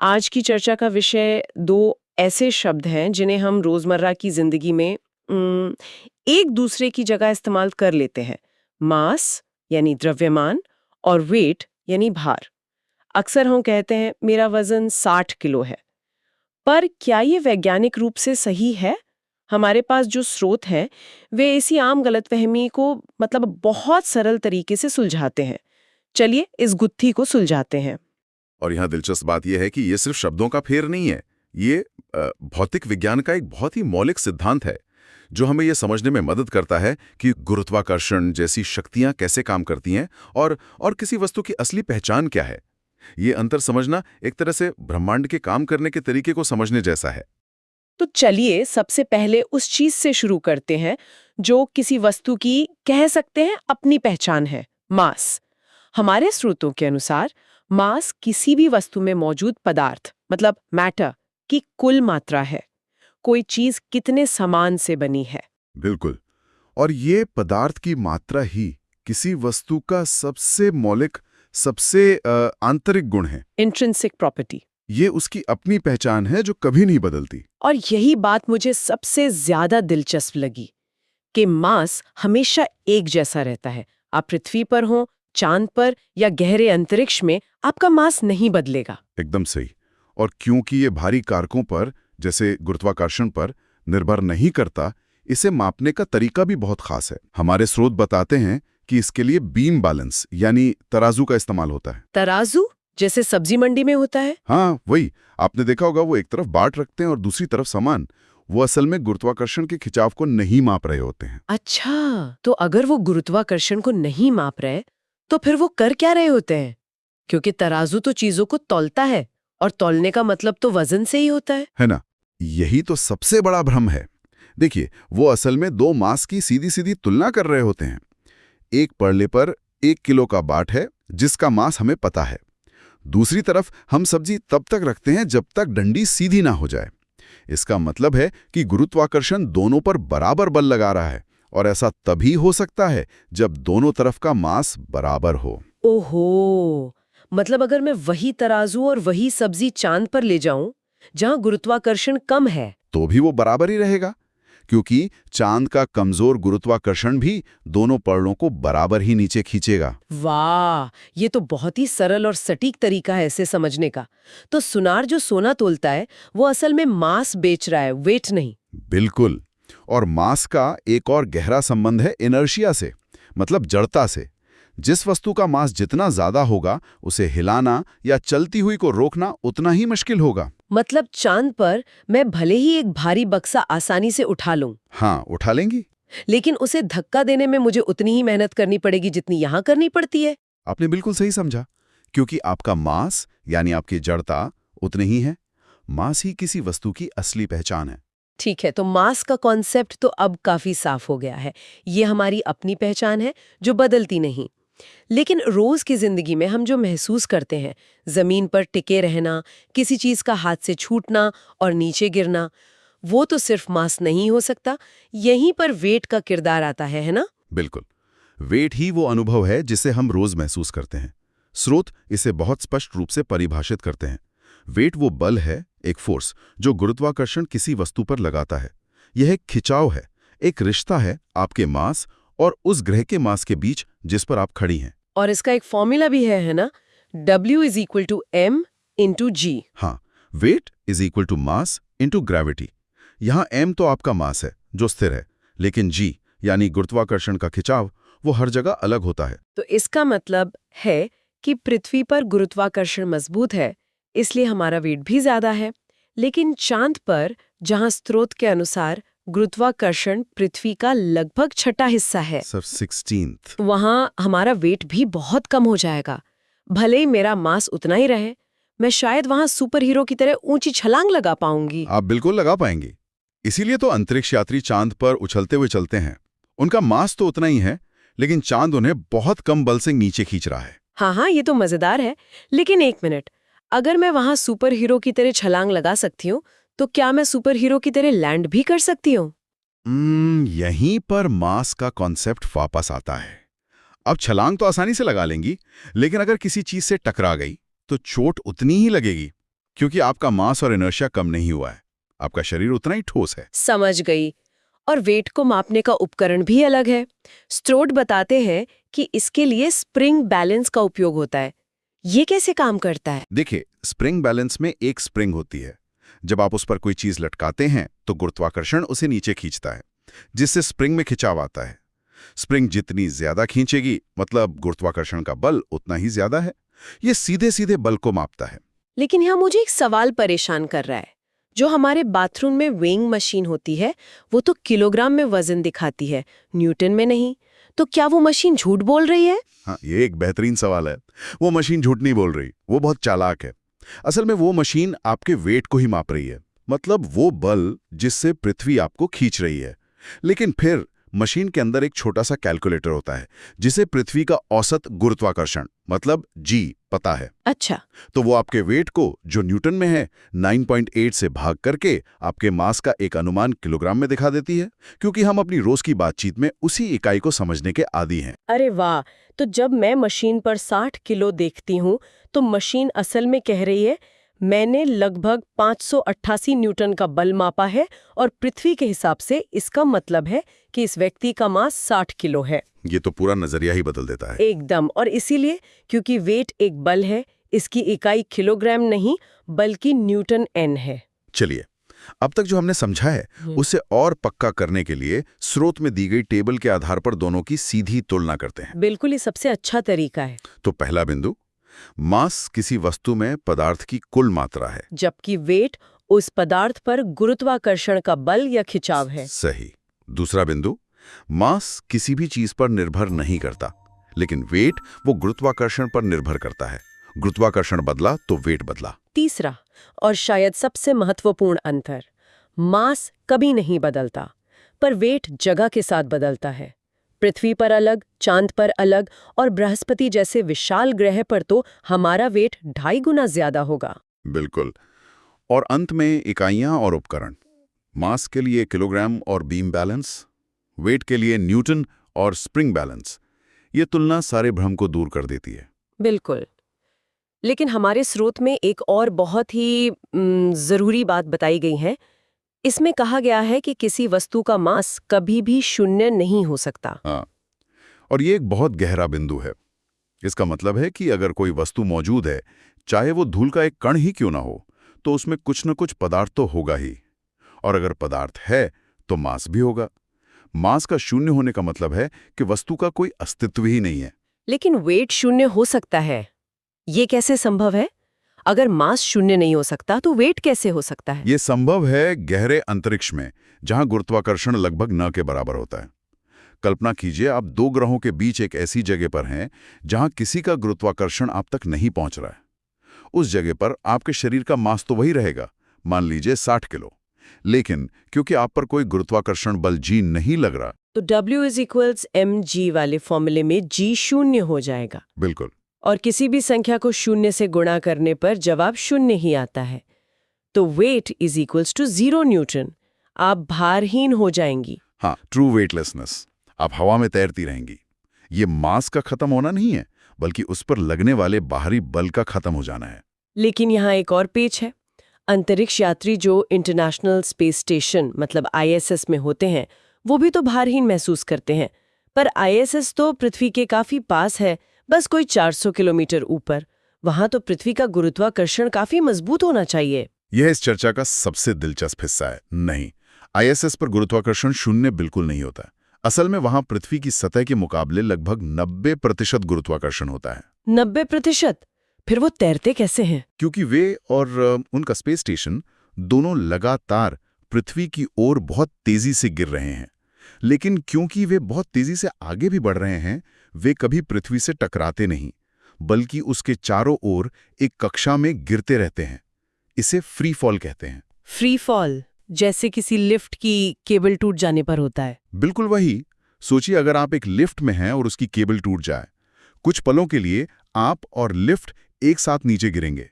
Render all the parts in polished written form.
आज की चर्चा का विषय दो ऐसे शब्द हैं जिन्हें हम रोजमर्रा की जिंदगी में एक दूसरे की जगह इस्तेमाल कर लेते हैं। मास यानी द्रव्यमान और वेट यानी भार। अक्सर हम कहते हैं मेरा वजन 60 किलो है। पर क्या ये वैज्ञानिक रूप से सही है? हमारे पास जो स्रोत हैं वे इसी आम गलतफहमी को बहुत सरल तरीके से सुलझाते हैं। चलिए इस गुत्थी को सुलझाते हैं। और यहाँ दिलचस्प बात यह है कि ये सिर्फ शब्दों का फेर नहीं है। ये भौतिक विज्ञान का एक बहुत ही मौलिक सिद्धांत है जो हमें यह समझने में मदद करता है कि गुरुत्वाकर्षण जैसी शक्तियां कैसे काम करती हैं और किसी वस्तु की असली पहचान क्या है। ये अंतर समझना एक तरह से ब्रह्मांड के काम करने के तरीके को समझने जैसा है। तो चलिए सबसे पहले उस चीज से शुरू करते हैं जो किसी वस्तु की कह सकते हैं अपनी पहचान है, मास। हमारे स्रोतों के अनुसार मास किसी भी वस्तु में मौजूद पदार्थ मैटर की कुल मात्रा है। कोई चीज कितने सामान से बनी है। बिल्कुल। और ये पदार्थ की मात्रा ही किसी वस्तु का सबसे मौलिक, सबसे आंतरिक गुण है। Intrinsic property. ये उसकी अपनी पहचान है जो कभी नहीं बदलती। और यही बात मुझे सबसे ज्यादा दिलचस्प लगी कि मास हमेशा एक जैसा रहता है। आप पृथ्वी पर हो, चांद पर या गहरे अंतरिक्ष में, आपका मास नहीं बदलेगा। एकदम सही। और क्योंकि ये भारी कारकों पर जैसे गुरुत्वाकर्षण पर निर्भर नहीं करता, इसे मापने का तरीका भी बहुत खास है। हमारे स्रोत बताते हैं कि इसके लिए बीम बैलेंस यानी तराजू का इस्तेमाल होता है। तराजू जैसे सब्जी मंडी में होता है? हाँ वही। आपने देखा होगा, वो एक तरफ बाट रखते हैं और दूसरी तरफ सामान। वो असल में गुरुत्वाकर्षण के खिंचाव को नहीं माप रहे होते हैं। अच्छा, तो अगर वो गुरुत्वाकर्षण को नहीं माप रहे तो फिर वो कर क्या रहे होते हैं? क्योंकि तराजू तो चीजों को तौलता है और तौलने का मतलब तो वजन से ही होता है ना? यही तो सबसे बड़ा भ्रम है। देखिए, वो असल में दो मास की सीधी सीधी तुलना कर रहे होते हैं। एक पड़ले पर 1 किलो का बाट है जिसका मास हमें पता है। दूसरी तरफ हम सब्जी तब तक रखते हैं जब तक डंडी सीधी ना हो जाए। इसका मतलब है कि गुरुत्वाकर्षण दोनों पर बराबर बल लगा रहा है, और ऐसा तभी हो सकता है जब दोनों तरफ का मास बराबर हो। ओहो, मतलब अगर मैं वही तराजू और वही सब्जी चांद पर ले जाऊं जहां गुरुत्वाकर्षण कम है तो भी वो बराबर ही रहेगा, क्योंकि चांद का कमजोर गुरुत्वाकर्षण भी दोनों पड़लों को बराबर ही नीचे खींचेगा। वाह, ये तो बहुत ही सरल और सटीक तरीका है इसे समझने का। तो सुनार जो सोना तोलता है वो असल में मास बेच रहा है, वेट नहीं। बिल्कुल। और मास का एक और गहरा संबंध है इनर्शिया से, मतलब जड़ता से। जिस वस्तु का मास जितना ज्यादा होगा, उसे हिलाना या चलती हुई को रोकना उतना ही मुश्किल होगा। मतलब चांद पर मैं भले ही एक भारी बक्सा आसानी से उठा लूं, हाँ, उठा लेंगी, लेकिन उसे धक्का देने में मुझे उतनी ही मेहनत करनी पड़ेगी जितनी यहाँ करनी पड़ती है। आपने बिल्कुल सही समझा, क्योंकि आपका मास यानी आपकी जड़ता उतनी ही है। मास ही किसी वस्तु की असली पहचान है। ठीक है, तो मास का कॉन्सेप्ट तो अब काफी साफ हो गया है। ये हमारी अपनी पहचान है जो बदलती नहीं। लेकिन रोज की जिंदगी में हम जो महसूस करते हैं, जमीन पर टिके रहना, किसी चीज का हाथ से छूटना और नीचे गिरना, वो तो सिर्फ मास नहीं हो सकता। यहीं पर वेट का किरदार आता है ना? बिल्कुल। वेट ही वो अनुभव है जिसे हम रोज महसूस करते हैं। स्रोत इसे बहुत स्पष्ट रूप से परिभाषित करते हैं। वेट वो बल है, एक फोर्स, जो गुरुत्वाकर्षण किसी वस्तु पर लगाता है। यह एक खिंचाव है, एक रिश्ता है आपके मास और उस ग्रह के मास के बीच जिस पर आप खड़ी हैं। और इसका एक फॉर्मूला भी है ना? W = m/g। हाँ, वेट = मास × ग्रेविटी। यहाँ m तो आपका मास है जो स्थिर है, लेकिन g यानी गुरुत्वाकर्षण का खिंचाव वो हर जगह अलग होता है। तो इसका मतलब है कि पृथ्वी पर गुरुत्वाकर्षण मजबूत है, इसलिए हमारा वेट भी ज्यादा है। लेकिन चांद पर, जहां स्रोत के अनुसार गुरुत्वाकर्षण पृथ्वी का लगभग छठा हिस्सा है, सर 16th, वहां हमारा वेट भी बहुत कम हो जाएगा। भले ही मेरा मास उतना ही रहे, मैं शायद वहां सुपर हीरो की तरह ऊंची छलांग लगा पाऊंगी। आप बिल्कुल लगा पाएंगी। इसीलिए तो अंतरिक्ष यात्री चांद पर उछलते हुए चलते हैं। उनका मास तो उतना ही है, लेकिन चांद उन्हें बहुत कम बल से नीचे खींच रहा है। हाँ, ये तो मजेदार है। लेकिन एक मिनट, अगर मैं वहां सुपर हीरो की तरह छलांग लगा सकती हूँ, तो क्या मैं सुपर हीरो की तरह लैंड भी कर सकती हूँ? यहीं पर मास का कॉन्सेप्ट वापस आता है। अब छलांग तो आसानी से लगा लेंगी, लेकिन अगर किसी चीज से टकरा गई तो चोट उतनी ही लगेगी। क्योंकि आपका मास और इनर्शिया कम नहीं हुआ है, आपका शरीर उतना ही ठोस है। समझ गई। और वेट को मापने का उपकरण भी अलग है। स्ट्रोड बताते हैं कि इसके लिए स्प्रिंग बैलेंस का उपयोग होता है। ये कैसे काम करता है? देखिए, स्प्रिंग बैलेंस में एक स्प्रिंग होती है। जब आप उस पर कोई चीज लटकाते हैं तो गुरुत्वाकर्षण उसे नीचे खींचता है, जिससे स्प्रिंग में खिंचाव आता है। स्प्रिंग जितनी ज्यादा खींचेगी, मतलब गुरुत्वाकर्षण का बल उतना ही ज्यादा है। ये सीधे सीधे बल को मापता है। लेकिन यहाँ मुझे एक सवाल परेशान कर रहा है। जो हमारे बाथरूम में वेइंग मशीन होती है, वो तो किलोग्राम में वजन दिखाती है, न्यूटन में नहीं। तो क्या वो मशीन झूठ बोल रही है? हाँ, ये एक बेहतरीन सवाल है। वो मशीन झूठ नहीं बोल रही, वो बहुत चालाक है। असल में वो मशीन आपके वेट को ही माप रही है, मतलब वो बल जिससे पृथ्वी आपको खींच रही है। लेकिन फिर मशीन के अंदर एक छोटा सा कैलकुलेटर होता है, जिसे पृथ्वी का औसत गुरुत्वाकर्षण मतलब जी पता है। अच्छा। तो वो आपके वेट को, जो न्यूटन में है, 9.8 से भाग करके आपके मास का एक अनुमान किलोग्राम में दिखा देती है, क्योंकि हम अपनी रोज की बातचीत में उसी इकाई को समझने के आदी हैं। अरे वाह! तो जब मैं मशीन पर 60 किलो देखती हूँ, तो मशीन असल में कह रही है मैंने लगभग 588 न्यूटन का बल मापा है और पृथ्वी के हिसाब से इसका मतलब है कि इस व्यक्ति का मास 60 किलो है। ये तो पूरा नजरिया ही बदल देता है। एकदम। और इसीलिए क्योंकि वेट एक बल है, इसकी इकाई किलोग्राम नहीं बल्कि न्यूटन एन है। चलिए, अब तक जो हमने समझा है उसे और पक्का करने के लिए स्रोत में दी गई टेबल के आधार पर दोनों की सीधी तुलना करते हैं। बिल्कुल, ये सबसे अच्छा तरीका है। तो पहला बिंदु, मास किसी वस्तु में पदार्थ की कुल मात्रा है, जबकि वेट उस पदार्थ पर गुरुत्वाकर्षण का बल या खिंचाव है। सही। दूसरा बिंदु, मास किसी भी चीज पर निर्भर नहीं करता, लेकिन वेट वो गुरुत्वाकर्षण पर निर्भर करता है। गुरुत्वाकर्षण बदला तो वेट बदला। तीसरा और शायद सबसे महत्वपूर्ण अंतर, मास कभी नहीं बदलता, पर वेट जगह के साथ बदलता है। पृथ्वी पर अलग, चांद पर अलग और बृहस्पति जैसे विशाल ग्रह पर तो हमारा वेट 2.5 गुना ज्यादा होगा। बिल्कुल। और अंत में इकाइयां और उपकरण, मास के लिए किलोग्राम और बीम बैलेंस, वेट के लिए न्यूटन और स्प्रिंग बैलेंस। ये तुलना सारे भ्रम को दूर कर देती है। बिल्कुल। लेकिन हमारे स्रोत में एक और बहुत ही जरूरी बात बताई गई है। इसमें कहा गया है कि किसी वस्तु का मास कभी भी शून्य नहीं हो सकता। हाँ, और ये एक बहुत गहरा बिंदु है। इसका मतलब है कि अगर कोई वस्तु मौजूद है, चाहे वो धूल का एक कण ही क्यों ना हो, तो उसमें कुछ न कुछ पदार्थ तो होगा ही। और अगर पदार्थ है तो मास भी होगा। मास का शून्य होने का मतलब है कि वस्तु का कोई अस्तित्व ही नहीं है। लेकिन वेट शून्य हो सकता है, ये कैसे संभव है? अगर मास शून्य नहीं हो सकता तो वेट कैसे हो सकता है? ये संभव है गहरे अंतरिक्ष में, जहां गुरुत्वाकर्षण लगभग न के बराबर होता है। कल्पना कीजिए, आप दो ग्रहों के बीच एक ऐसी जगह पर हैं जहां किसी का गुरुत्वाकर्षण आप तक नहीं पहुंच रहा है। उस जगह पर आपके शरीर का मास तो वही रहेगा, मान लीजिए 60 किलो। लेकिन क्योंकि आप पर कोई गुरुत्वाकर्षण बल जी नहीं लग रहा, तो W = mg वाले फॉर्मूले में g शून्य हो जाएगा। बिल्कुल। और किसी भी संख्या को शून्य से गुणा करने पर जवाब शून्य ही आता है। तो वेट = 0 न्यूटन। आप भारहीन हो जाएंगी। हाँ, ट्रू वेटलेसनेस। आप हवा में तैरती रहेंगी। ये मास का खत्म होना नहीं है, बल्कि उस पर लगने वाले बाहरी बल का खत्म हो जाना है। लेकिन यहाँ एक और पेच है। अंतरिक्ष यात्री जो इंटरनेशनल स्पेस स्टेशन मतलब ISS में होते हैं, वो भी तो भारहीन महसूस करते हैं। पर ISS तो पृथ्वी के काफी पास है, बस कोई 400 किलोमीटर ऊपर। वहां तो पृथ्वी का गुरुत्वाकर्षण काफी मजबूत होना चाहिए। यह इस चर्चा का सबसे दिलचस्प हिस्सा है। नहीं, ISS पर गुरुत्वाकर्षण शून्य बिल्कुल नहीं होता। असल में वहां पृथ्वी की सतह के मुकाबले लगभग 90% गुरुत्वाकर्षण होता है। 90%? फिर वो तैरते कैसे हैं? क्योंकि वे और उनका स्पेस स्टेशन दोनों लगातार पृथ्वी की ओर बहुत तेजी से गिर रहे हैं। लेकिन क्योंकि वे बहुत तेजी से आगे भी बढ़ रहे हैं, वे कभी पृथ्वी से टकराते नहीं, बल्कि उसके चारों ओर एक कक्षा में गिरते रहते हैं। इसे फ्री फॉल कहते हैं। फ्री फॉल, जैसे किसी लिफ्ट की केबल टूट जाने पर होता है। बिल्कुल वही। सोचिए, अगर आप एक लिफ्ट में हैं और उसकी केबल टूट जाए, कुछ पलों के लिए आप और लिफ्ट एक साथ नीचे गिरेंगे।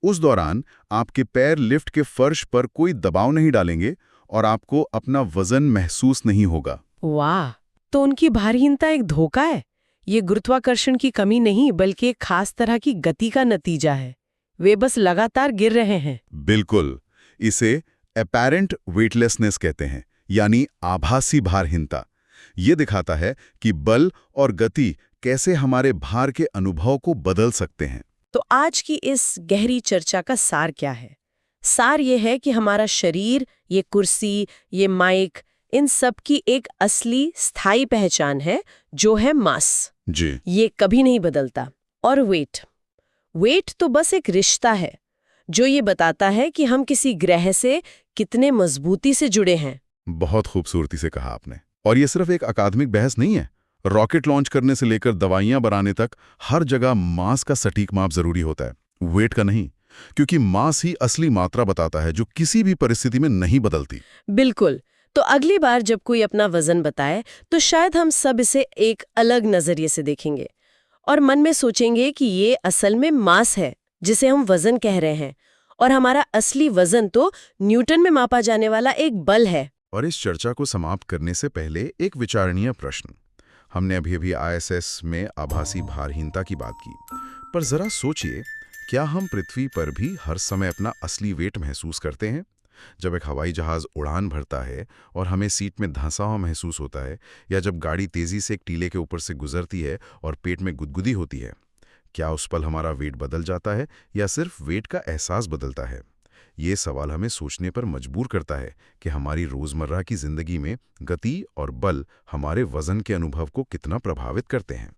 उस दौरान आपके पैर लिफ्ट के फर्श पर कोई दबाव नहीं डालेंगे और आपको अपना वजन महसूस नहीं होगा। वाह! तो उनकी भारहीनता एक धोखा है। ये गुरुत्वाकर्षण की कमी नहीं, बल्कि एक खास तरह की गति का नतीजा है। वे बस लगातार गिर रहे हैं। बिल्कुल। इसे एपेरेंट वेटलेसनेस कहते हैं, यानी आभासी भारहीनता। ये दिखाता है कि बल और गति कैसे हमारे भार के अनुभव को बदल सकते हैं। तो आज की इस गहरी चर्चा का सार क्या है? सार ये है कि हमारा शरीर, ये कुर्सी, ये माइक, इन सब की एक असली स्थायी पहचान है, जो है मास। जी। ये कभी नहीं बदलता। और वेट तो बस एक रिश्ता है जो ये बताता है कि हम किसी ग्रह से कितने मजबूती से जुड़े हैं। बहुत खूबसूरती से कहा आपने। और ये सिर्फ एक अकादमिक बहस नहीं है। रॉकेट लॉन्च करने से लेकर दवाइयां बनाने तक हर जगह मास का सटीक माप जरूरी होता है, वेट का नहीं। क्योंकि मास ही असली मात्रा बताता है जो किसी भी परिस्थिति में नहीं बदलती। बिल्कुल। तो अगली बार जब कोई अपना वजन बताए तो शायद हम सब इसे एक अलग नजरिए से देखेंगे और मन में सोचेंगे कि ये असल में मास है जिसे हम वजन कह रहे हैं, और हमारा असली वजन तो न्यूटन में मापा जाने वाला एक बल है। और इस चर्चा को समाप्त करने से पहले एक विचारणीय प्रश्न। हमने अभी ISS में आभासी भारहीनता की बात की, पर जरा सोचिए, क्या हम पृथ्वी पर भी हर समय अपना असली वेट महसूस करते हैं? जब एक हवाई जहाज उड़ान भरता है और हमें सीट में धंसा हुआ महसूस होता है, या जब गाड़ी तेजी से एक टीले के ऊपर से गुजरती है और पेट में गुदगुदी होती है, क्या उस पल हमारा वेट बदल जाता है या सिर्फ वेट का एहसास बदलता है? ये सवाल हमें सोचने पर मजबूर करता है कि हमारी रोजमर्रा की जिंदगी में गति और बल हमारे वजन के अनुभव को कितना प्रभावित करते हैं।